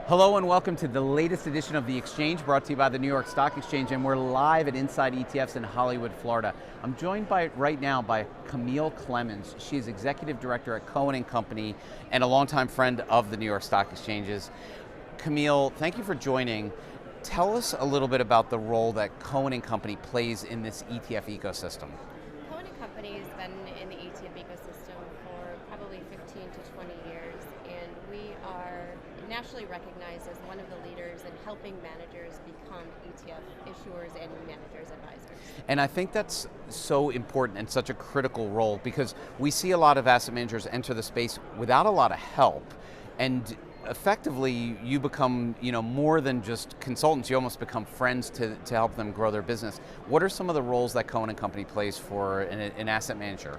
Hello and welcome to the latest edition of The Exchange, brought to you by the New York Stock Exchange, and we're live at Inside ETFs in Hollywood, Florida. I'm joined right now by Camille Clemons. She is Executive Director at Cohen and Company and a longtime friend of the New York Stock Exchanges. Camille, thank you for joining. Tell us a little bit about the role that Cohen and Company plays in this ETF ecosystem. Cohen and Company has been in the ETF ecosystem for probably 15 to 20 years, and we are nationally recognized as one of the leaders in helping managers become ETF issuers and managers advisors. And I think that's so important and such a critical role because we see a lot of asset managers enter the space without a lot of help, and effectively you become more than just consultants. You almost become friends to help them grow their business. What are some of the roles that Cohen and Company plays for an asset manager?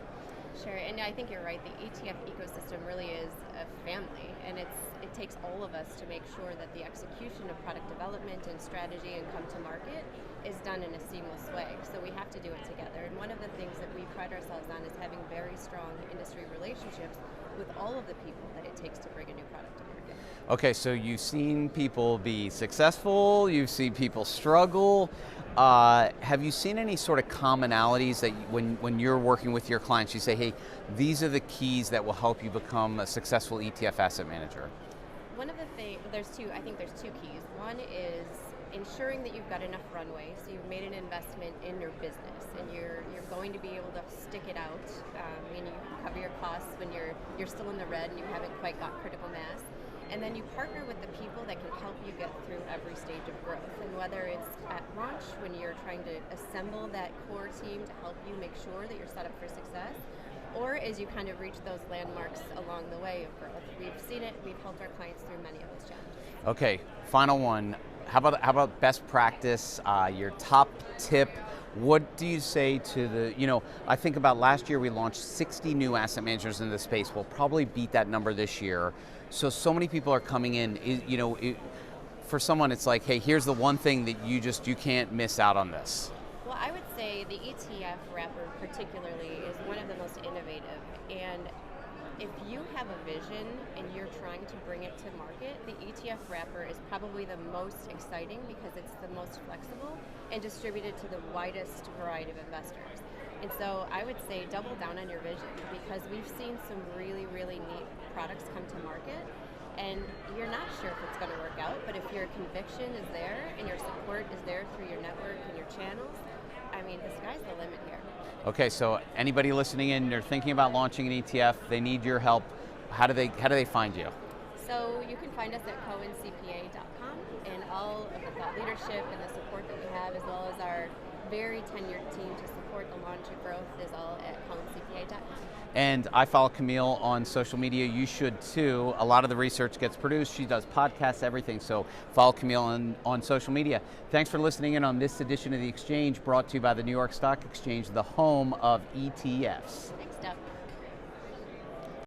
Sure, and I think you're right. The ETF ecosystem really is a family, and it takes all of us to make sure that the execution of product development and strategy and come to market is done in a seamless way. So we have to do it together. And one of the things that we pride ourselves on is having very strong industry relationships with all of the people that it takes to bring a new product to market. Okay, so you've seen people be successful, you've seen people struggle. Have you seen any sort of commonalities that when you're working with your clients, you say, hey, these are the keys that will help you become a successful ETF asset manager? One of the things, I think there's two keys. One is ensuring that you've got enough runway, so you've made an investment in your business, and you're going to be able to stick it out, and you cover your costs when you're still in the red and you haven't quite got critical mass. And then you partner with the people that can help you get through every stage of growth. And whether it's at launch, when you're trying to assemble that core team to help you make sure that you're set up for success, or as you kind of reach those landmarks along the way of growth. We've seen it, we've helped our clients through many of those challenges. Okay, final one. How about best practice, your top tip? What do you say to I think about last year we launched 60 new asset managers in the space. We'll probably beat that number this year. So many people are coming in, for someone it's like, hey, here's the one thing that you can't miss out on this. Well, I would say the ETF wrapper particularly is one of the most innovative, and if you have a vision and you're trying to bring it to market, the ETF wrapper is probably the most exciting because it's the most flexible and distributed to the widest variety of investors. And so I would say double down on your vision, because we've seen some really, really neat products come to market, and you're not sure if it's going to work out, but if your conviction is there and your support is there through your network and your channels, I mean, the sky's the limit here. Okay, so anybody listening in, they're thinking about launching an ETF, they need your help. How do they find you? So you can find us at cohencpa.com, and all of the thought leadership and the support that we have, as well as our very tenured team to support the launch and growth, is all at cohencpa.com. And I follow Camille on social media. You should too. A lot of the research gets produced. She does podcasts, everything. So follow Camille on social media. Thanks for listening in on this edition of The Exchange, brought to you by the New York Stock Exchange, the home of ETFs. Next up.